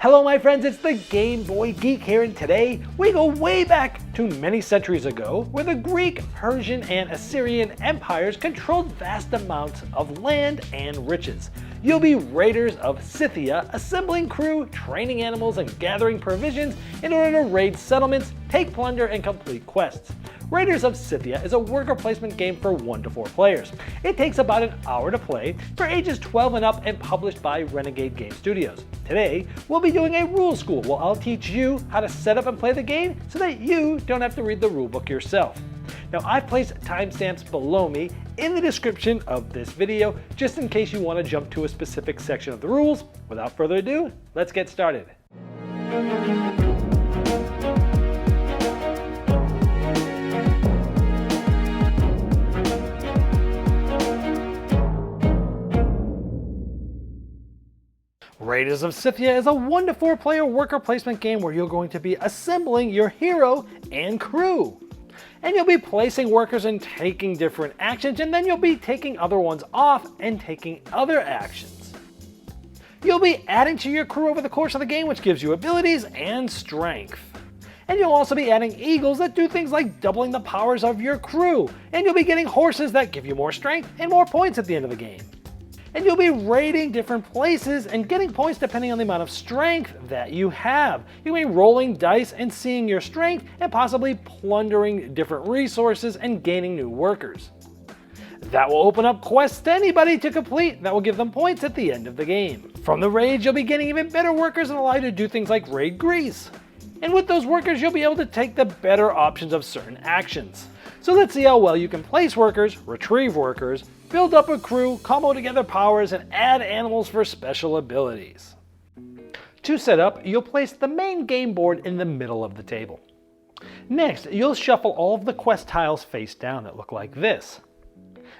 Hello my friends, it's the Game Boy Geek here, and today we go way back to many centuries ago where the Greek, Persian, and Assyrian empires controlled vast amounts of land and riches. You'll be Raiders of Scythia, assembling crew, training animals, and gathering provisions in order to raid settlements, take plunder, and complete quests. Raiders of Scythia is a worker placement game for 1 to 4 players. It takes about an hour to play, for ages 12 and up, and published by Renegade Game Studios. Today, we'll be doing a rule school where I'll teach you how to set up and play the game so that you don't have to read the rulebook yourself. Now, I've placed timestamps below me in the description of this video, just in case you want to jump to a specific section of the rules. Without further ado, let's get started. Raiders of Scythia is a 1 to 4 player worker placement game where you're going to be assembling your hero and crew. And you'll be placing workers and taking different actions, and then you'll be taking other ones off and taking other actions. You'll be adding to your crew over the course of the game, which gives you abilities and strength. And you'll also be adding eagles that do things like doubling the powers of your crew. And you'll be getting horses that give you more strength and more points at the end of the game. And you'll be raiding different places and getting points depending on the amount of strength that you have. You'll be rolling dice and seeing your strength and possibly plundering different resources and gaining new workers. That will open up quests to anybody to complete that will give them points at the end of the game. From the raids, you'll be getting even better workers and allow you to do things like raid Greece. And with those workers, you'll be able to take the better options of certain actions. So let's see how well you can place workers, retrieve workers, build up a crew, combo together powers, and add animals for special abilities. To set up, you'll place the main game board in the middle of the table. Next, you'll shuffle all of the quest tiles face down that look like this.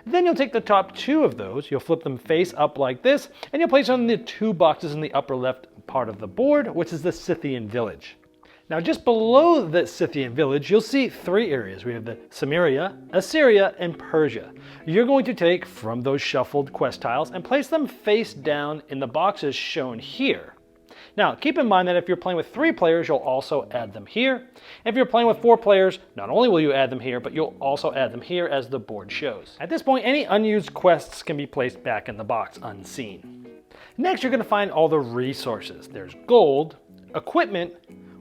Then you'll take the top 2 of those, you'll flip them face up like this, and you'll place them in the 2 boxes in the upper left part of the board, which is the Scythian village. Now just below the Scythian village, you'll see 3 areas. We have the Samaria, Assyria, and Persia. You're going to take from those shuffled quest tiles and place them face down in the boxes shown here. Now keep in mind that if you're playing with 3 players, you'll also add them here. If you're playing with 4 players, not only will you add them here, but you'll also add them here as the board shows. At this point, any unused quests can be placed back in the box unseen. Next, you're going to find all the resources. There's gold, equipment,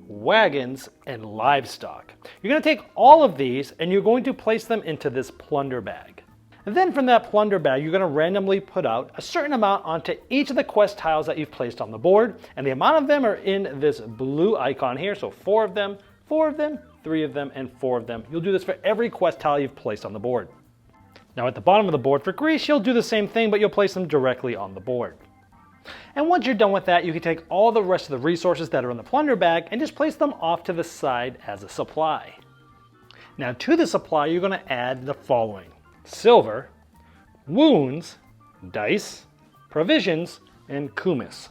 wagons, and livestock. You're going to take all of these and you're going to place them into this plunder bag. And then from that plunder bag, you're going to randomly put out a certain amount onto each of the quest tiles that you've placed on the board, and the amount of them are in this blue icon here. So 4 of them, 4 of them, 3 of them, and 4 of them. You'll do this for every quest tile you've placed on the board. Now at the bottom of the board for Greece, you'll do the same thing, but you'll place them directly on the board. And once you're done with that, you can take all the rest of the resources that are in the plunder bag and just place them off to the side as a supply. Now to the supply, you're going to add the following: silver, wounds, dice, provisions, and kumis.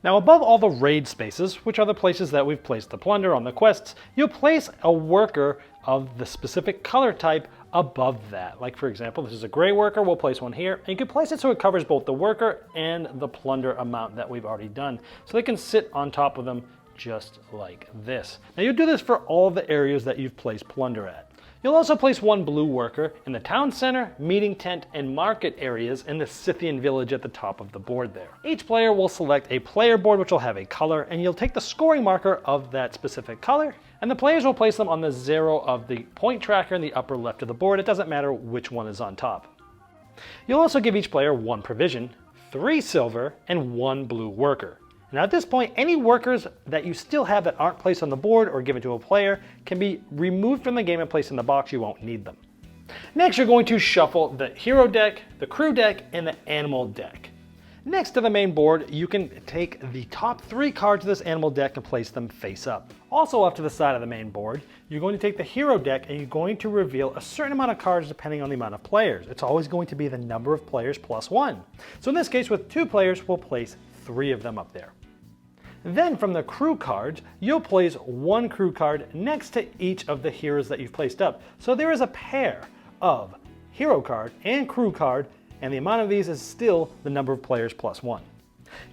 Now above all the raid spaces, which are the places that we've placed the plunder on the quests, you'll place a worker of the specific color type above that. Like for example, this is a gray worker, we'll place one here, and you can place it so it covers both the worker and the plunder amount that we've already done. So they can sit on top of them just like this. Now you'll do this for all the areas that you've placed plunder at. You'll also place 1 blue worker in the town center, meeting tent, and market areas in the Scythian village at the top of the board there. Each player will select a player board which will have a color, and you'll take the scoring marker of that specific color, and the players will place them on the 0 of the point tracker in the upper left of the board. It doesn't matter which one is on top. You'll also give each player 1 provision, 3 silver, and 1 blue worker. Now at this point, any workers that you still have that aren't placed on the board or given to a player can be removed from the game and placed in the box. You won't need them. Next, you're going to shuffle the hero deck, the crew deck, and the animal deck. Next to the main board, you can take the top 3 cards of this animal deck and place them face up. Also off to the side of the main board, you're going to take the hero deck and you're going to reveal a certain amount of cards depending on the amount of players. It's always going to be the number of players plus 1. So in this case, with 2 players, we'll place 3 of them up there. Then from the crew cards, you'll place 1 crew card next to each of the heroes that you've placed up. So there is a pair of hero card and crew card, and the amount of these is still the number of players plus 1.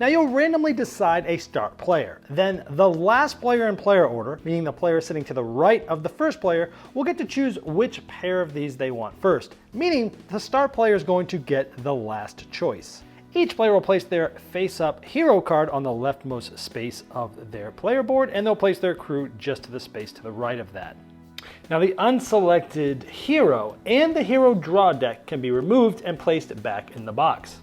Now you'll randomly decide a start player. Then the last player in player order, meaning the player sitting to the right of the first player, will get to choose which pair of these they want first, meaning the start player is going to get the last choice. Each player will place their face-up hero card on the leftmost space of their player board, and they'll place their crew just to the space to the right of that. Now the unselected hero and the hero draw deck can be removed and placed back in the box.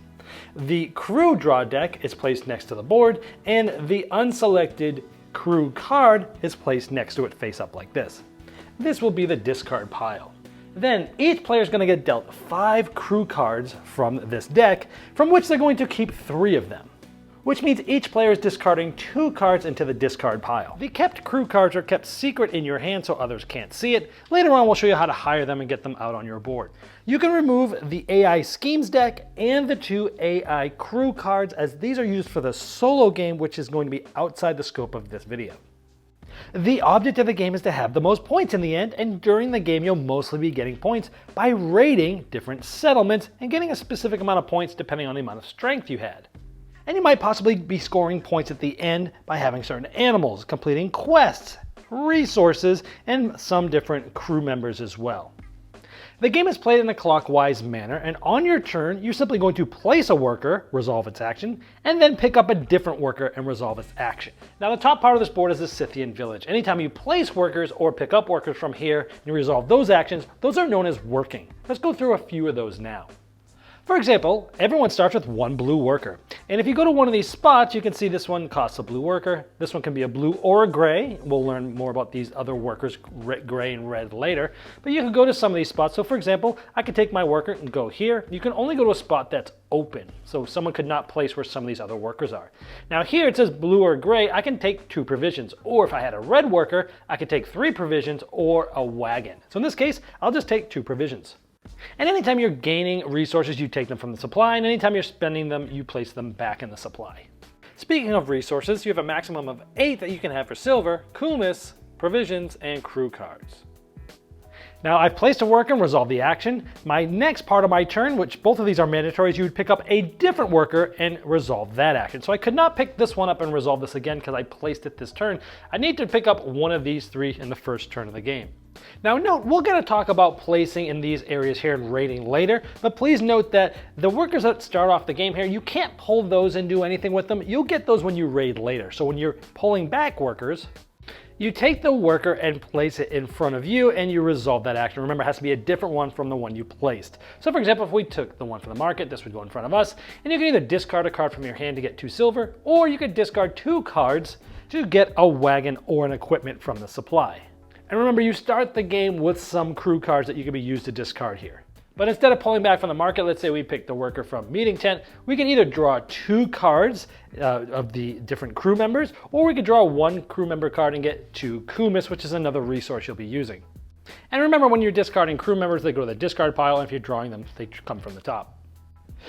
The crew draw deck is placed next to the board, and the unselected crew card is placed next to it face up like this. This will be the discard pile. Then each player is going to get dealt 5 crew cards from this deck, from which they're going to keep 3 of them, which means each player is discarding 2 cards into the discard pile. The kept crew cards are kept secret in your hand so others can't see it. Later on we'll show you how to hire them and get them out on your board. You can remove the AI Schemes deck and the 2 AI crew cards, as these are used for the solo game, which is going to be outside the scope of this video. The object of the game is to have the most points in the end, and during the game you'll mostly be getting points by raiding different settlements and getting a specific amount of points depending on the amount of strength you had. And you might possibly be scoring points at the end by having certain animals, completing quests, resources, and some different crew members as well. The game is played in a clockwise manner, and on your turn, you're simply going to place a worker, resolve its action, and then pick up a different worker and resolve its action. Now the top part of this board is the Scythian village. Anytime you place workers or pick up workers from here and you resolve those actions, those are known as working. Let's go through a few of those now. For example, everyone starts with 1 blue worker. And if you go to one of these spots, you can see this one costs a blue worker. This one can be a blue or a gray. We'll learn more about these other workers, gray and red, later. But you can go to some of these spots. So for example, I could take my worker and go here. You can only go to a spot that's open. So someone could not place where some of these other workers are. Now here it says blue or gray. I can take 2 provisions. Or if I had a red worker, I could take 3 provisions or a wagon. So in this case, I'll just take 2 provisions. And anytime you're gaining resources, you take them from the supply, and anytime you're spending them, you place them back in the supply. Speaking of resources, you have a maximum of 8 that you can have for silver, kumis, provisions, and crew cards. Now I've placed a worker and resolved the action. My next part of my turn, which both of these are mandatory, is you would pick up a different worker and resolve that action. So I could not pick this one up and resolve this again because I placed it this turn. I need to pick up one of these 3 in the first turn of the game. Now note, we're going to talk about placing in these areas here and raiding later, but please note that the workers that start off the game here, you can't pull those and do anything with them. You'll get those when you raid later. So when you're pulling back workers, you take the worker and place it in front of you and you resolve that action. Remember, it has to be a different one from the one you placed. So for example, if we took the one from the market, this would go in front of us, and you can either discard a card from your hand to get 2 silver, or you could discard 2 cards to get a wagon or an equipment from the supply. And remember, you start the game with some crew cards that you can be used to discard here. But instead of pulling back from the market, let's say we pick the worker from meeting tent, we can either draw 2 cards of the different crew members, or we could draw 1 crew member card and get 2 kumis, which is another resource you'll be using. And remember, when you're discarding crew members, they go to the discard pile, and if you're drawing them, they come from the top.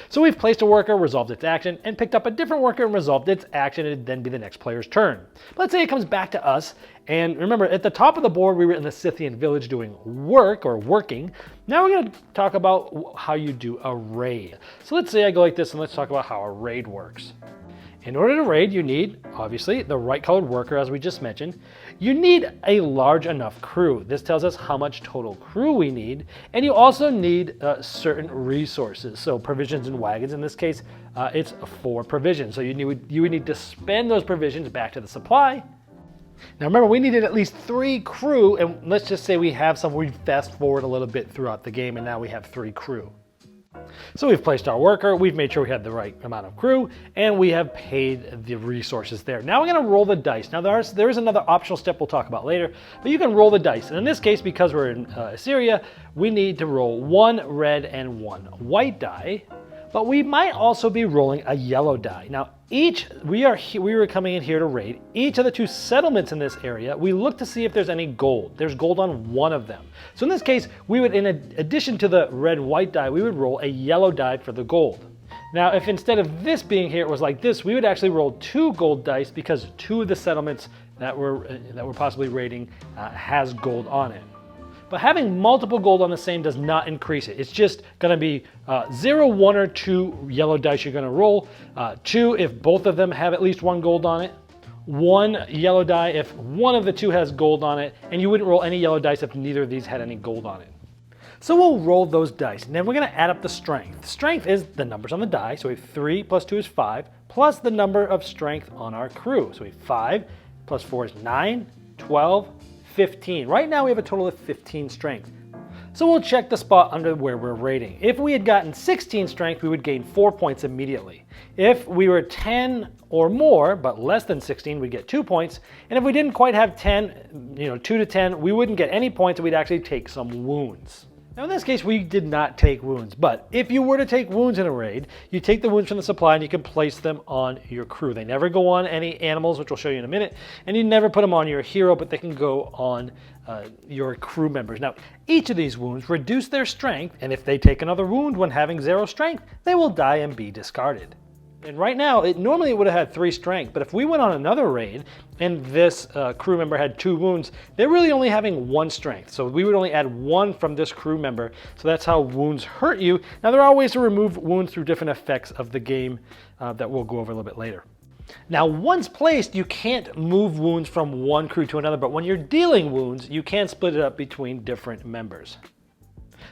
So we've placed a worker, resolved its action, and picked up a different worker and resolved its action. It'd then be the next player's turn. Let's say it comes back to us, and remember, at the top of the board, we were in the Scythian village doing work or working. Now we're going to talk about how you do a raid. So let's say I go like this, and let's talk about how a raid works. In order to raid, you need, obviously, the right colored worker, as we just mentioned. You need a large enough crew. This tells us how much total crew we need. And you also need certain resources. So provisions and wagons, in this case, it's 4 provisions. So you would need to spend those provisions back to the supply. Now remember, we needed at least 3 crew, and let's just say we have some, we fast forward a little bit throughout the game, and now we have 3 crew. So we've placed our worker, we've made sure we had the right amount of crew, and we have paid the resources there. Now we're going to roll the dice. Now there is another optional step we'll talk about later, but you can roll the dice. And in this case, because we're in Assyria, we need to roll 1 red and 1 white die, but we might also be rolling a yellow die. Now we were coming in here to raid. Each of the 2 settlements in this area, we look to see if there's any gold. There's gold on 1 of them. So in this case, we would, in addition to the red-white die, we would roll a yellow die for the gold. Now, if instead of this being here, it was like this, we would actually roll 2 gold dice because 2 of the settlements that we're possibly raiding has gold on it. But having multiple gold on the same does not increase it. It's just going to be 0, 1, or 2 yellow dice you're going to roll. 2 if both of them have at least 1 gold on it. 1 yellow die if one of the 2 has gold on it. And you wouldn't roll any yellow dice if neither of these had any gold on it. So we'll roll those dice. And then we're going to add up the strength. Strength is the numbers on the die. So we have 3 plus 2 is 5, plus the number of strength on our crew. So we have 5 plus 4 is 9, 12, 15. Right now we have a total of 15 strength. So we'll check the spot under where we're rating. If we had gotten 16 strength, we would gain 4 points immediately. If we were 10 or more, but less than 16, we'd get 2 points. And if we didn't quite have 10, 2 to 10, we wouldn't get any points and we'd actually take some wounds. Now in this case, we did not take wounds, but if you were to take wounds in a raid, you take the wounds from the supply and you can place them on your crew. They never go on any animals, which we'll show you in a minute, and you never put them on your hero, but they can go on your crew members. Now, each of these wounds reduce their strength, and if they take another wound when having 0 strength, they will die and be discarded. And right now, normally it would have had 3 strength, but if we went on another raid and this crew member had 2 wounds, they're really only having 1 strength. So we would only add 1 from this crew member. So that's how wounds hurt you. Now there are ways to remove wounds through different effects of the game that we'll go over a little bit later. Now once placed, you can't move wounds from one crew to another, but when you're dealing wounds, you can split it up between different members.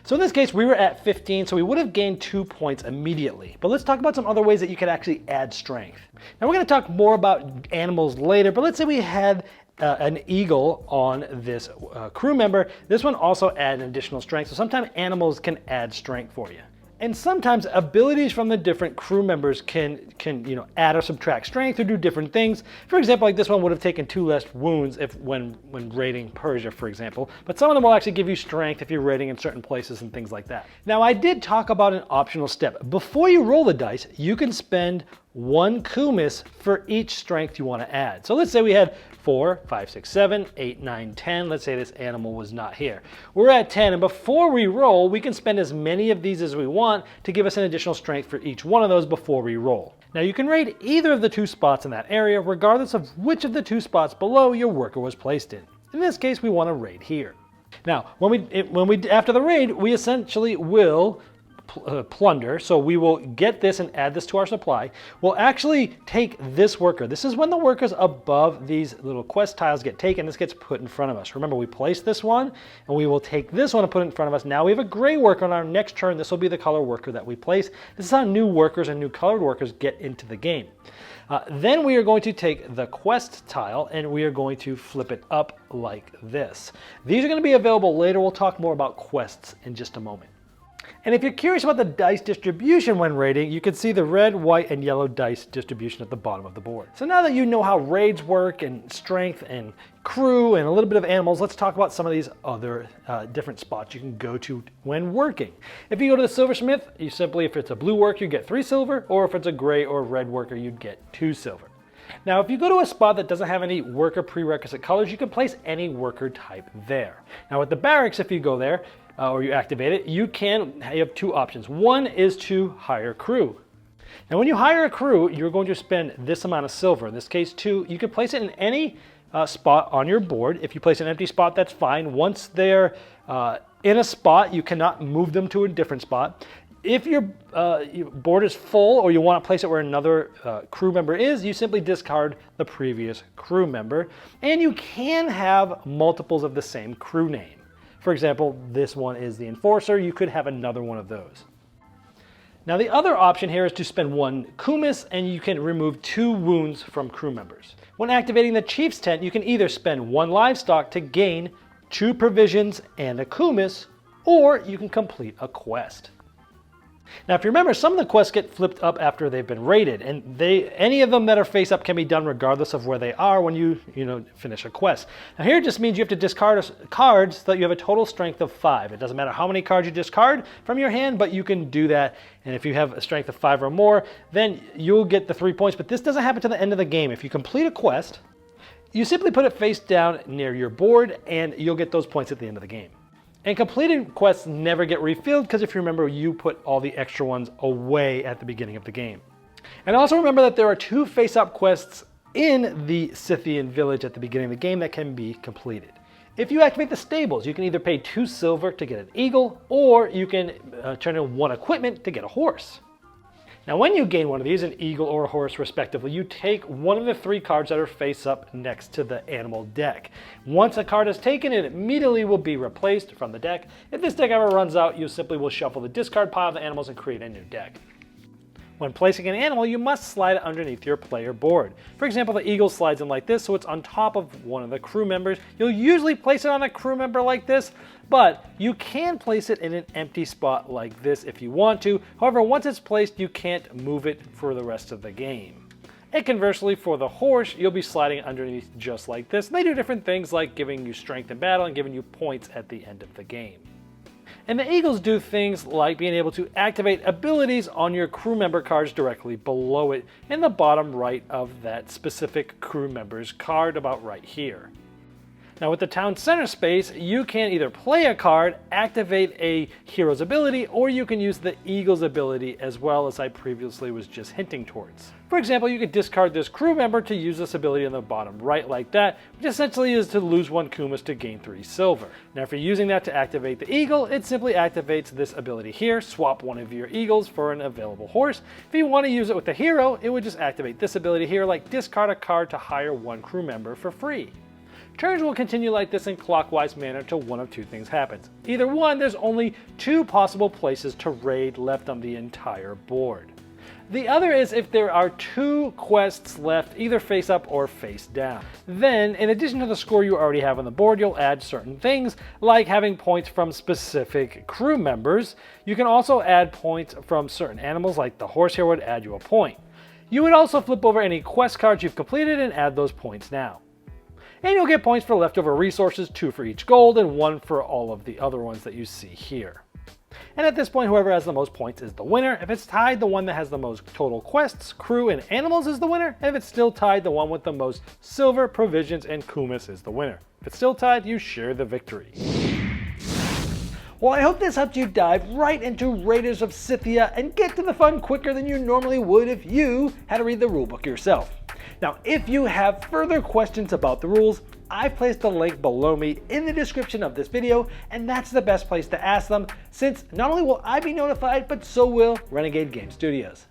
So in this case, we were at 15, so we would have gained 2 points immediately. But let's talk about some other ways that you could actually add strength. Now we're going to talk more about animals later, but let's say we had an eagle on this crew member. This one also adds additional strength, so sometimes animals can add strength for you. And sometimes abilities from the different crew members can add or subtract strength or do different things. For example, like this one would have taken 2 less wounds when raiding Persia, for example. But some of them will actually give you strength if you're raiding in certain places and things like that. Now, I did talk about an optional step. Before you roll the dice, you can spend 1 kumis for each strength you want to add. So let's say we had 4, 5, 6, 7, 8, 9, 10. Let's say this animal was not here. We're at 10, and before we roll, we can spend as many of these as we want to give us an additional strength for each one of those before we roll. Now you can raid either of the 2 spots in that area, regardless of which of the 2 spots below your worker was placed in. In this case, we want to raid here. Now, after the raid, we essentially will plunder, so we will get this and add this to our supply. We'll actually take this worker. This is when the workers above these little quest tiles get taken. This gets put in front of us. Remember, we placed this one, and we will take this one and put it in front of us. Now we have a gray worker on our next turn. This will be the color worker that we place. This is how new workers and new colored workers get into the game. Then we are going to take the quest tile and we are going to flip it up like this. These are going to be available later. We'll talk more about quests in just a moment. And if you're curious about the dice distribution when raiding, you can see the red, white, and yellow dice distribution at the bottom of the board. So now that you know how raids work and strength and crew and a little bit of animals, let's talk about some of these other different spots you can go to when working. If you go to the Silversmith, you simply, if it's a blue work, you get 3 silver, or if it's a gray or red worker, you'd get 2 silver. Now, if you go to a spot that doesn't have any worker prerequisite colors, you can place any worker type there. Now, with the barracks, if you go there, or you activate it, you have 2 options. One is to hire crew. Now when you hire a crew, you're going to spend this amount of silver. In this case 2, you can place it in any spot on your board. If you place an empty spot, that's fine. Once they're in a spot, you cannot move them to a different spot. If your board is full or you want to place it where another crew member is, you simply discard the previous crew member. And you can have multiples of the same crew name. For example, this one is the Enforcer. You could have another one of those. Now the other option here is to spend 1 kumis and you can remove 2 wounds from crew members. When activating the Chief's Tent, you can either spend 1 livestock to gain 2 provisions and a kumis, or you can complete a quest. Now, if you remember, some of the quests get flipped up after they've been raided, and any of them that are face up can be done regardless of where they are when you finish a quest. Now, here it just means you have to discard cards so that you have a total strength of 5. It doesn't matter how many cards you discard from your hand, but you can do that. And if you have a strength of 5 or more, then you'll get the 3 points. But this doesn't happen to the end of the game. If you complete a quest, you simply put it face down near your board, and you'll get those points at the end of the game. And completed quests never get refilled because if you remember, you put all the extra ones away at the beginning of the game. And also remember that there are 2 face-up quests in the Scythian village at the beginning of the game that can be completed. If you activate the stables, you can either pay 2 silver to get an eagle, or you can turn in 1 equipment to get a horse. Now when you gain one of these, an eagle or a horse respectively, you take one of the 3 cards that are face up next to the animal deck. Once a card is taken, it immediately will be replaced from the deck. If this deck ever runs out, you simply will shuffle the discard pile of the animals and create a new deck. When placing an animal, you must slide it underneath your player board. For example, the eagle slides in like this, so it's on top of one of the crew members. You'll usually place it on a crew member like this, but you can place it in an empty spot like this if you want to. However, once it's placed, you can't move it for the rest of the game. And conversely, for the horse, you'll be sliding it underneath just like this. And they do different things like giving you strength in battle and giving you points at the end of the game. And the eagles do things like being able to activate abilities on your crew member cards directly below it in the bottom right of that specific crew member's card, about right here. Now with the town center space, you can either play a card, activate a hero's ability, or you can use the eagle's ability as well, as I previously was just hinting towards. For example, you could discard this crew member to use this ability in the bottom right like that, which essentially is to lose 1 kumas to gain 3 silver. Now if you're using that to activate the eagle, it simply activates this ability here, swap one of your eagles for an available horse. If you want to use it with the hero, it would just activate this ability here, like discard a card to hire 1 crew member for free. Turns will continue like this in clockwise manner till one of 2 things happens. Either 1, there's only 2 possible places to raid left on the entire board. The other is if there are 2 quests left, either face up or face down. Then, in addition to the score you already have on the board, you'll add certain things, like having points from specific crew members. You can also add points from certain animals, like the horse here would add you a point. You would also flip over any quest cards you've completed and add those points now. And you'll get points for leftover resources, 2 for each gold and 1 for all of the other ones that you see here. And at this point, whoever has the most points is the winner. If it's tied, the one that has the most total quests, crew, and animals is the winner. And if it's still tied, the one with the most silver, provisions, and kumas is the winner. If it's still tied, you share the victory. Well, I hope this helped you dive right into Raiders of Scythia and get to the fun quicker than you normally would if you had to read the rulebook yourself. Now, if you have further questions about the rules, I've placed a link below me in the description of this video, and that's the best place to ask them, since not only will I be notified, but so will Renegade Game Studios.